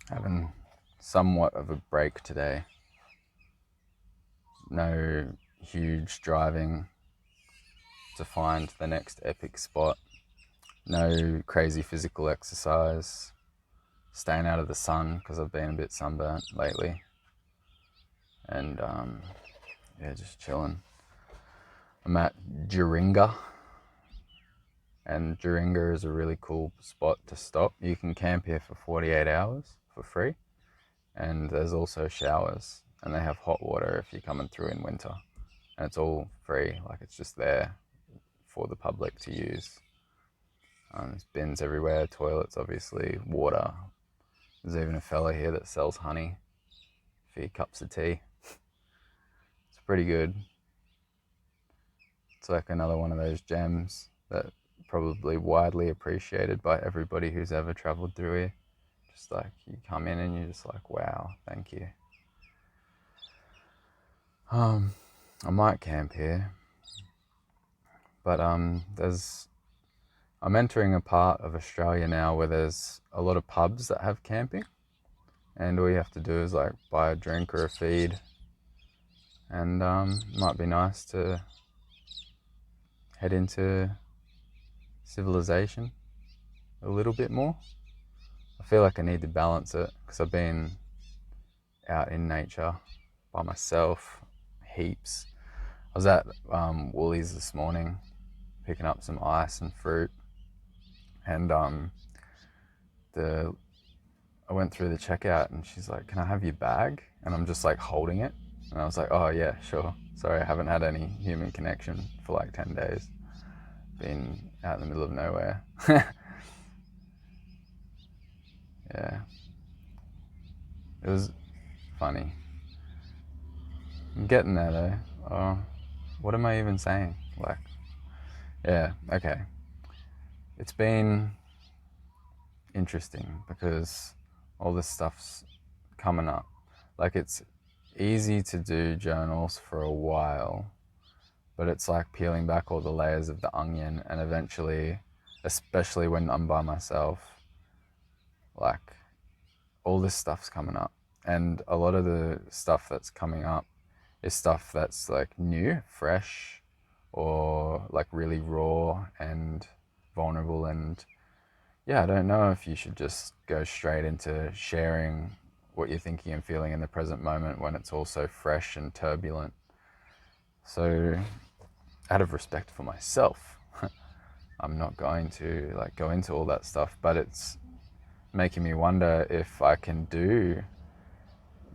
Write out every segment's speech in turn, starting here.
Having somewhat of a break today. No huge driving to find the next epic spot. No crazy physical exercise. Staying out of the sun because I've been a bit sunburnt lately. And yeah, just chilling. I'm at Jeringa, and Jeringa is a really cool spot to stop. You can camp here for 48 hours for free, and there's also showers, and they have hot water if you're coming through in winter, and it's all free. Like, it's just there for the public to use. There's bins everywhere, toilets, obviously, water. There's even a fella here that sells honey for your cups of tea. It's pretty good. It's like another one of those gems that probably widely appreciated by everybody who's ever traveled through here. Just like, you come in and you're just like, wow, thank you. I might camp here, but I'm entering a part of Australia now where there's a lot of pubs that have camping, and all you have to do is like buy a drink or a feed, and it might be nice to head into civilization a little bit more. I feel like I need to balance it because I've been out in nature by myself heaps. I was at Woolies this morning picking up some ice and fruit, and I went through the checkout and she's like, "Can I have your bag?" And I'm just like holding it, and I was like, "Oh yeah, sure. Sorry, I haven't had any human connection for like 10 days. Been out in the middle of nowhere." Yeah, it was funny. I'm getting there though. Oh, what am I even saying? Like, yeah, okay. It's been interesting because all this stuff's coming up. Like, it's easy to do journals for a while, but it's like peeling back all the layers of the onion, and eventually, especially when I'm by myself, like, all this stuff's coming up. And a lot of the stuff that's coming up is stuff that's like new, fresh, or like really raw and vulnerable. And yeah, I don't know if you should just go straight into sharing what you're thinking and feeling in the present moment when it's all so fresh and turbulent. So, out of respect for myself, I'm not going to like go into all that stuff, but it's making me wonder if I can do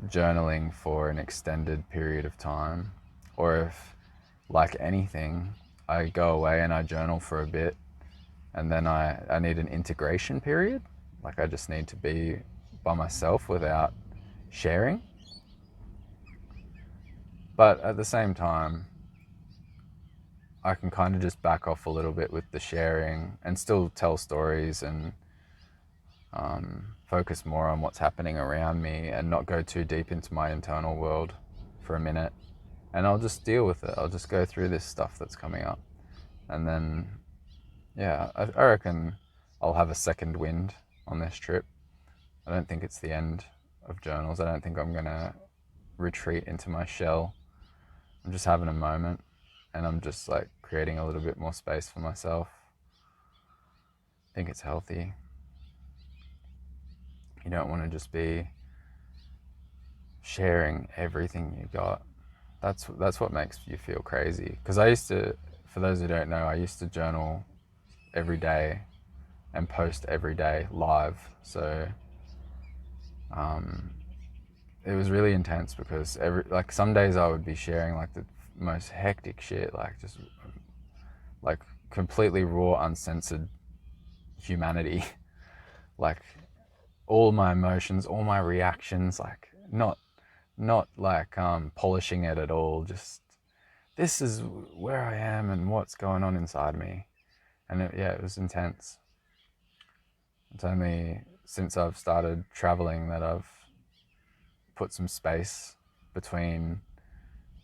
journaling for an extended period of time, or if, like anything, I go away and I journal for a bit, and then I need an integration period. Like, I just need to be by myself without sharing. But at the same time, I can kind of just back off a little bit with the sharing and still tell stories and focus more on what's happening around me and not go too deep into my internal world for a minute. And I'll just deal with it. I'll just go through this stuff that's coming up. And then, yeah, I reckon I'll have a second wind on this trip. I don't think it's the end of journals. I don't think I'm going to retreat into my shell. I'm just having a moment, and I'm just like creating a little bit more space for myself. I think it's healthy. You don't want to just be sharing everything you got. That's what makes you feel crazy. Because I used to, for those who don't know, I used to journal every day and post every day live. So it was really intense because like some days I would be sharing like the most hectic shit, like just like completely raw, uncensored humanity, like all my emotions, all my reactions, like not like polishing it at all. Just, this is where I am and what's going on inside me, and it was intense. It's only since I've started traveling that I've put some space between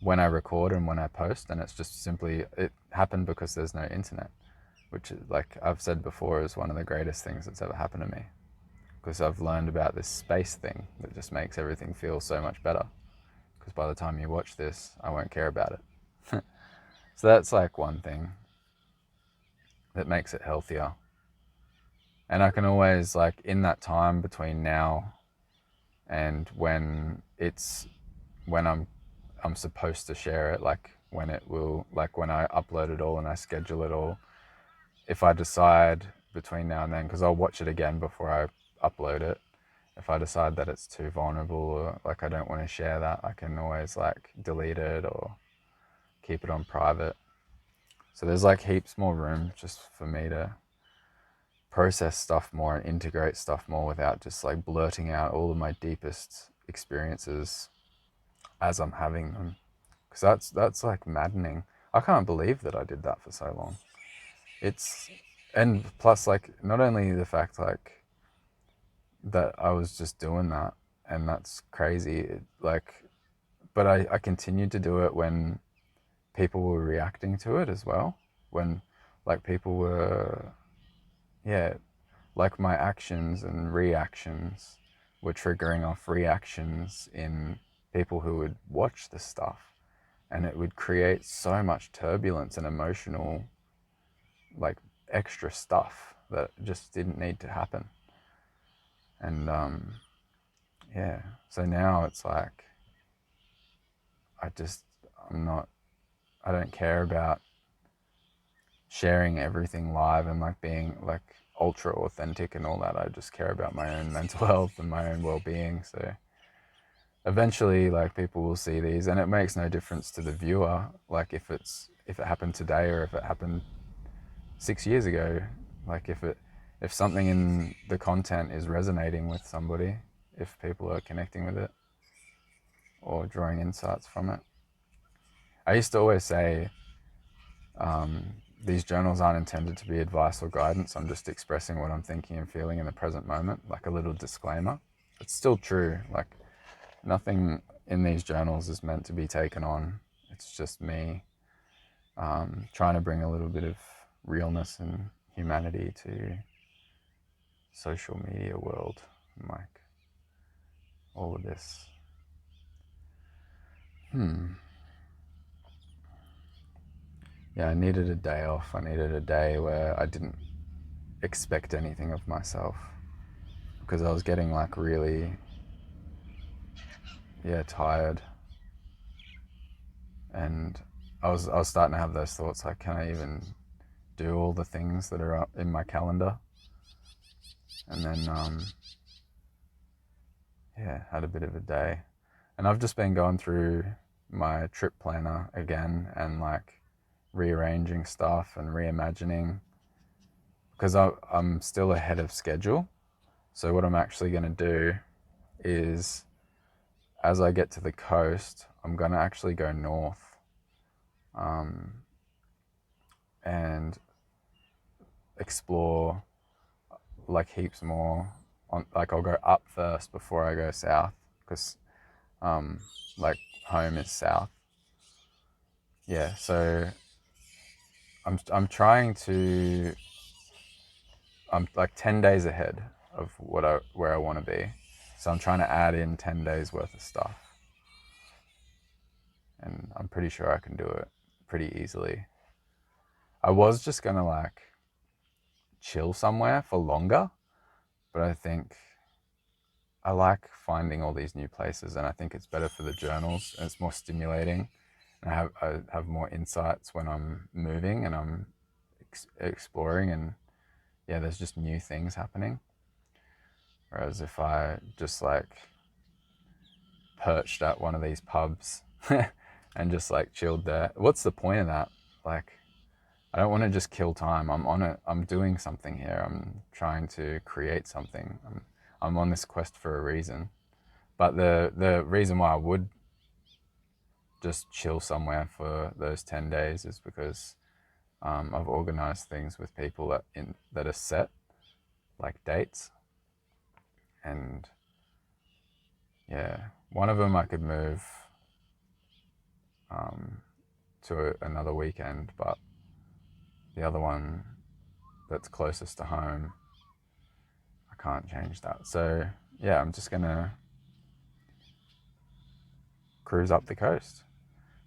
when I record and when I post, and it's just simply, it happened because there's no internet, which is, like I've said before, is one of the greatest things that's ever happened to me. because I've learned about this space thing that just makes everything feel so much better. Because by the time you watch this, I won't care about it. So that's like one thing that makes it healthier. And I can always, like, in that time between now and when I'm supposed to share it, like when it will, like when I upload it all and I schedule it all, if I decide between now and then, because I'll watch it again before I upload it, if I decide that it's too vulnerable or like I don't want to share that, I can always like delete it or keep it on private. So there's like heaps more room just for me to process stuff more and integrate stuff more without just like blurting out all of my deepest experiences as I'm having them. Because that's like maddening. I can't believe that I did that for so long. It's, and plus like not only the fact like that I was just doing that, and that's crazy, like, but I continued to do it when people were reacting to it as well. When like people were, yeah, like my actions and reactions were triggering off reactions in people who would watch the stuff, and it would create so much turbulence and emotional, like, extra stuff that just didn't need to happen. And yeah, so now it's like I don't care about sharing everything live and like being like ultra authentic and all that. I just care about my own mental health and my own well-being. So eventually, like, people will see these, and it makes no difference to the viewer, like if it happened today or if it happened 6 years ago. Like if something in the content is resonating with somebody, if people are connecting with it or drawing insights from it. I used to always say, these journals aren't intended to be advice or guidance. I'm just expressing what I'm thinking and feeling in the present moment, like a little disclaimer. It's still true. Like, nothing in these journals is meant to be taken on. It's just me trying to bring a little bit of realness and humanity to social media world, and like all of this. Yeah, I needed a day off. I needed a day where I didn't expect anything of myself, because I was getting like really, yeah, tired, and I was starting to have those thoughts like, can I even do all the things that are in my calendar? And then yeah, had a bit of a day, and I've just been going through my trip planner again and like rearranging stuff and reimagining, because I'm still ahead of schedule. So what I'm actually going to do is, as I get to the coast, I'm going to actually go north, and explore like heaps more. Like, I'll go up first before I go south, because like home is south. Yeah, so I'm trying to, I'm like 10 days ahead of where I want to be. So I'm trying to add in 10 days worth of stuff. And I'm pretty sure I can do it pretty easily. I was just going to like chill somewhere for longer, but I think I like finding all these new places, and I think it's better for the journals and it's more stimulating. And I have more insights when I'm moving and I'm exploring, and yeah, there's just new things happening. Whereas if I just like perched at one of these pubs and just like chilled there, what's the point of that? Like, I don't want to just kill time. I'm on it. I'm doing something here. I'm trying to create something. I'm on this quest for a reason. But the reason why I would just chill somewhere for those 10 days is because I've organized things with people that are set, like dates. And yeah, one of them I could move to another weekend, but the other one that's closest to home, I can't change that. So yeah, I'm just gonna cruise up the coast.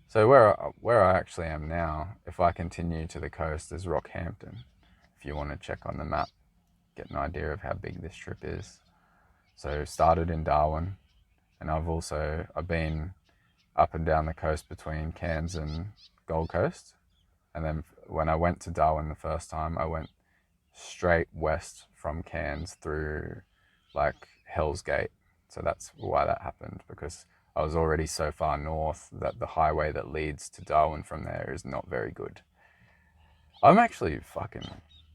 So where I actually am now, if I continue to the coast, is Rockhampton. If you want to check on the map, get an idea of how big this trip is. So started in Darwin, and I've been up and down the coast between Cairns and Gold Coast. And then when I went to Darwin the first time, I went straight west from Cairns through like Hell's Gate. So that's why that happened, because I was already so far north that the highway that leads to Darwin from there is not very good. I'm actually fucking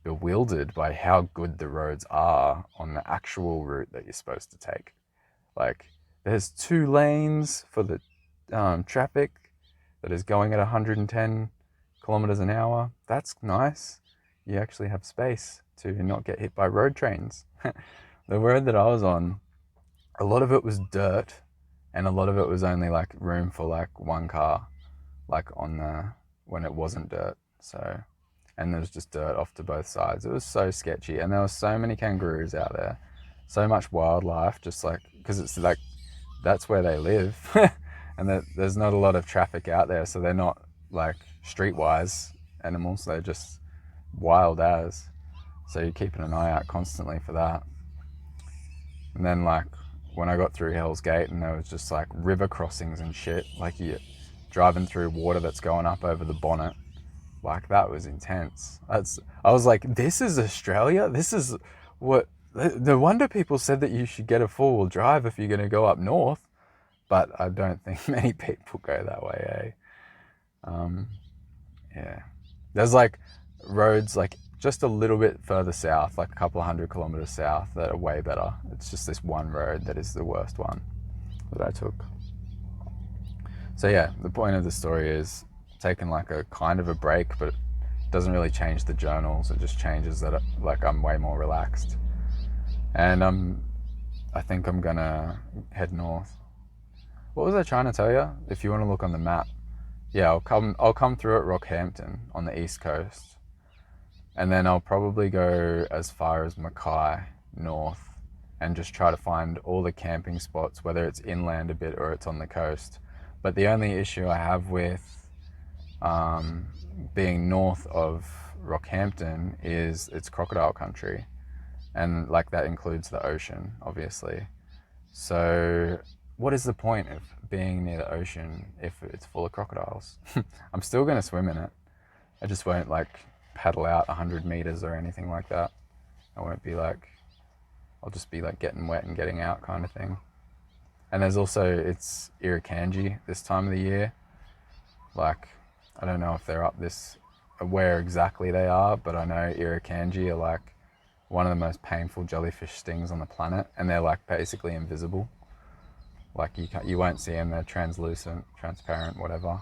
bewildered by how good the roads are on the actual route that you're supposed to take. Like, there's 2 lanes for the traffic that is going at 110 kilometers an hour. That's nice. You actually have space to not get hit by road trains. The road that I was on, a lot of it was dirt, and a lot of it was only like room for like 1 car, like when it wasn't dirt. So, and there was just dirt off to both sides. It was so sketchy, and there were so many kangaroos out there, so much wildlife, just like, because it's like, that's where they live. And there's not a lot of traffic out there, so they're not like streetwise animals, they're just wild as. So you're keeping an eye out constantly for that. And then like when I got through Hell's Gate, and there was just like river crossings and shit, like you're driving through water that's going up over the bonnet, like that was intense. I was like, this is Australia? This is what, no wonder people said that you should get a 4-wheel drive if you're going to go up north. But I don't think many people go that way, yeah. There's like roads like just a little bit further south, like a couple of 100 kilometers south, that are way better. It's just this one road that is the worst one that I took. So yeah, the point of the story is taking like a kind of a break, but it doesn't really change the journals. It just changes that like I'm way more relaxed. And I think I'm gonna head north. What was I trying to tell you? If you want to look on the map, yeah, I'll come through at Rockhampton on the east coast, and then I'll probably go as far as Mackay north, and just try to find all the camping spots, whether it's inland a bit or it's on the coast. But the only issue I have with being north of Rockhampton is it's crocodile country, and like that includes the ocean, obviously. So what is the point of being near the ocean if it's full of crocodiles? I'm still going to swim in it. I just won't like paddle out 100 meters or anything like that. I won't be like, I'll just be like getting wet and getting out kind of thing. And there's also, it's Irukandji this time of the year. Like, I don't know if they're up this, where exactly they are, but I know Irukandji are like one of the most painful jellyfish stings on the planet, and they're like basically invisible. Like you won't see them, they're translucent, transparent, whatever.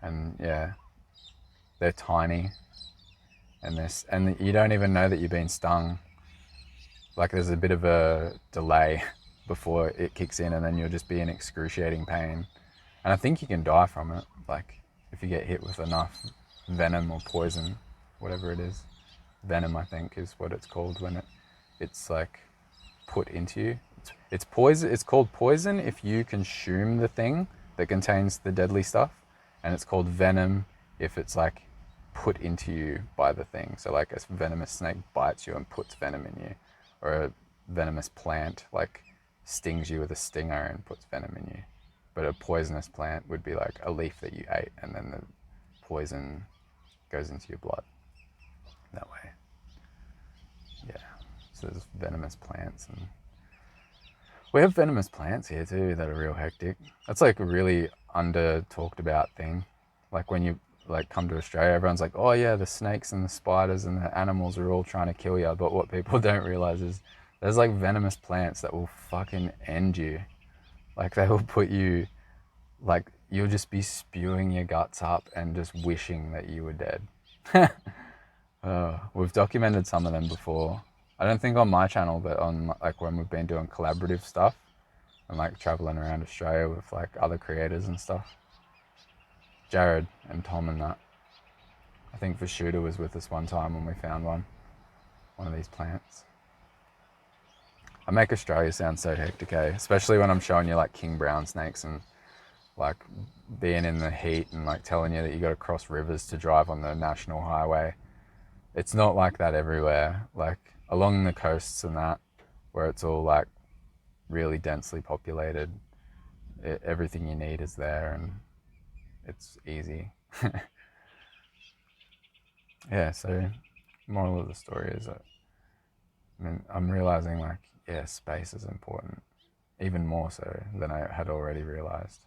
And yeah, they're tiny, and you don't even know that you've been stung. Like there's a bit of a delay before it kicks in, and then you'll just be in excruciating pain. And I think you can die from it, like if you get hit with enough venom or poison, whatever it is. Venom, I think, is what it's called when it's like put into you. It's poison. It's called poison if you consume the thing that contains the deadly stuff, and it's called venom if it's like put into you by the thing. So like a venomous snake bites you and puts venom in you, or a venomous plant like stings you with a stinger and puts venom in you. But a poisonous plant would be like a leaf that you ate, and then the poison goes into your blood that way. Yeah, so there's venomous plants, and we have venomous plants here too that are real hectic. That's like a really under talked about thing. Like when you like come to Australia, everyone's like, oh yeah, the snakes and the spiders and the animals are all trying to kill you. But what people don't realize is there's like venomous plants that will fucking end you. Like they will put you, like you'll just be spewing your guts up and just wishing that you were dead. We've documented some of them before. I don't think on my channel, but on like when we've been doing collaborative stuff and like traveling around Australia with like other creators and stuff. Jared and Tom and that. I think Vashuda was with us one time when we found one of these plants. I make Australia sound so hectic, eh? Especially when I'm showing you like king brown snakes and like being in the heat and like telling you that you got to cross rivers to drive on the national highway. It's not like that everywhere. Like along the coasts and that, where it's all like really densely populated, everything you need is there and it's easy. Yeah, so moral of the story is that I'm realizing like, yeah, space is important, even more so than I had already realized.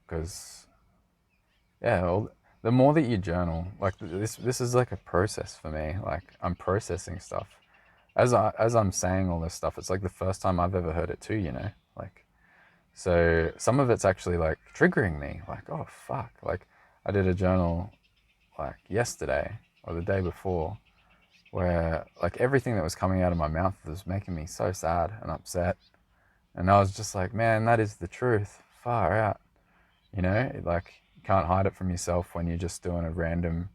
Because, yeah, the more that you journal, like this is like a process for me. Like I'm processing stuff. As I'm saying all this stuff, it's like the first time I've ever heard it too, Like, so some of it's actually like triggering me, like, oh fuck. Like I did a journal like yesterday or the day before where like everything that was coming out of my mouth was making me so sad and upset. And I was just like, man, that is the truth. Far out. Like you can't hide it from yourself when you're just doing a random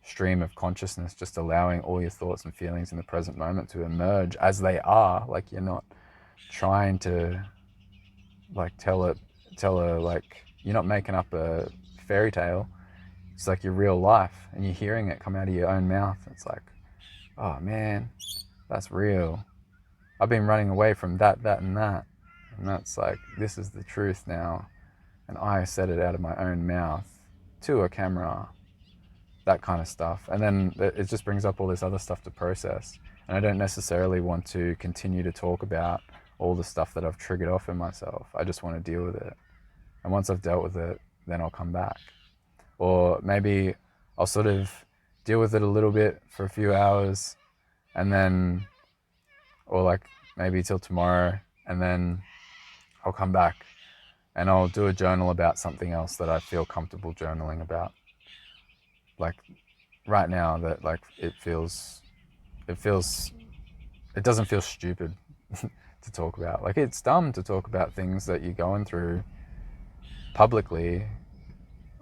stream of consciousness, just allowing all your thoughts and feelings in the present moment to emerge as they are. Like you're not trying to like like you're not making up a fairy tale. It's like your real life and you're hearing it come out of your own mouth. It's like, oh man, that's real. I've been running away from that, and that. And that's like, this is the truth now. And I said it out of my own mouth to a camera, that kind of stuff. And then it just brings up all this other stuff to process. And I don't necessarily want to continue to talk about all the stuff that I've triggered off in myself. I just want to deal with it. And once I've dealt with it, then I'll come back. Or maybe I'll sort of deal with it a little bit for a few hours and then, or like maybe till tomorrow, and then I'll come back and I'll do a journal about something else that I feel comfortable journaling about. Like right now that like it doesn't feel stupid to talk about. Like it's dumb to talk about things that you're going through publicly.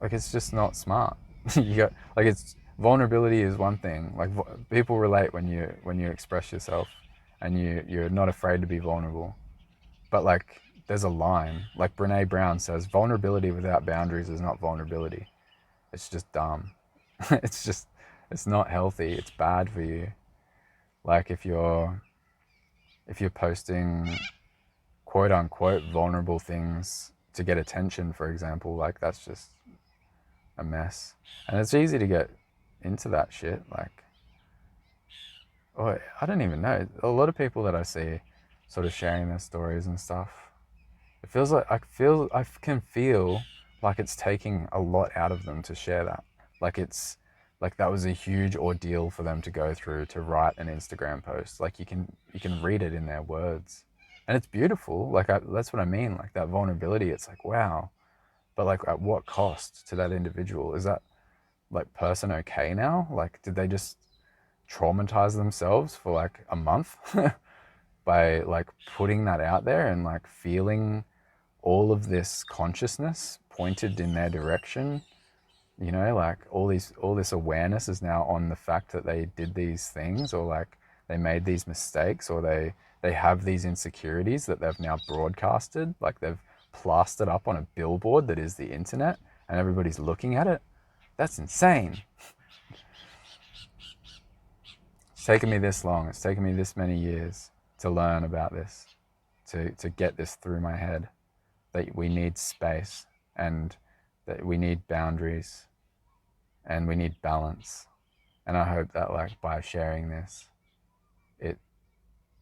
Like it's just not smart. You got like it's vulnerability is one thing. Like people relate when you express yourself and you're not afraid to be vulnerable. But like there's a line. Like Brene Brown says, vulnerability without boundaries is not vulnerability. It's just dumb. It's not healthy. It's bad for you. Like if you're posting quote unquote vulnerable things to get attention, for example, like that's just a mess. And it's easy to get into that shit. Like, oh, I don't even know. A lot of people that I see sort of sharing their stories and stuff, it feels like I can feel like it's taking a lot out of them to share that. Like it's like that was a huge ordeal for them to go through to write an Instagram post. Like you can read it in their words, and it's beautiful. Like that's what I mean. Like that vulnerability. It's like wow, but like at what cost to that individual? Is that like person okay now? Like did they just traumatize themselves for like a month by like putting that out there and like feeling all of this consciousness pointed in their direction? Like all this awareness is now on the fact that they did these things, or like they made these mistakes, or they have these insecurities that they've now broadcasted, like they've plastered up on a billboard that is the internet and everybody's looking at it. That's insane. It's taken me this long. It's taken me this many years to learn about this, to get this through my head, that we need space and that we need boundaries and we need balance. And I hope that like by sharing this, it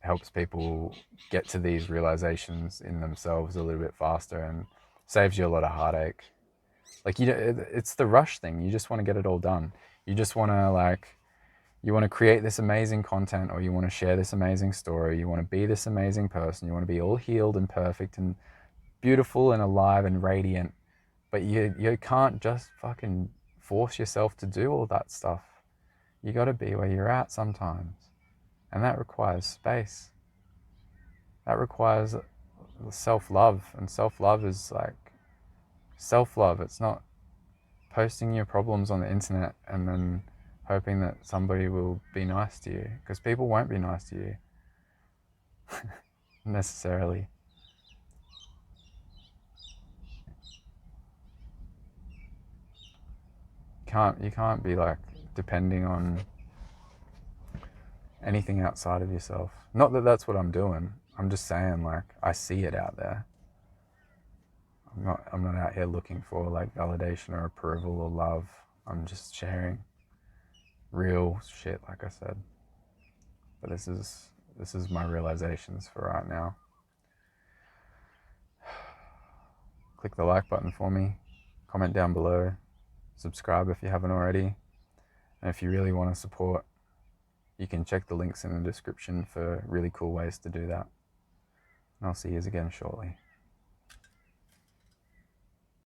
helps people get to these realizations in themselves a little bit faster and saves you a lot of heartache. Like it's the rush thing. You just want to get it all done. You just want to you want to create this amazing content, or you want to share this amazing story. You want to be this amazing person. You want to be all healed and perfect and beautiful and alive and radiant. But you can't just fucking force yourself to do all that stuff. You got to be where you're at sometimes. And that requires space. That requires self-love. And self-love is like self-love. It's not posting your problems on the internet and then hoping that somebody will be nice to you, because people won't be nice to you. necessarily. You can't be like depending on anything outside of yourself. Not that that's what I'm doing. I'm just saying, like, I see it out there. I'm not out here looking for like validation or approval or love. I'm just sharing real shit, like I said. But this is my realizations for right now. Click the like button for me. Comment down below. Subscribe if you haven't already. And if you really want to support, you can check the links in the description for really cool ways to do that. And I'll see you again shortly.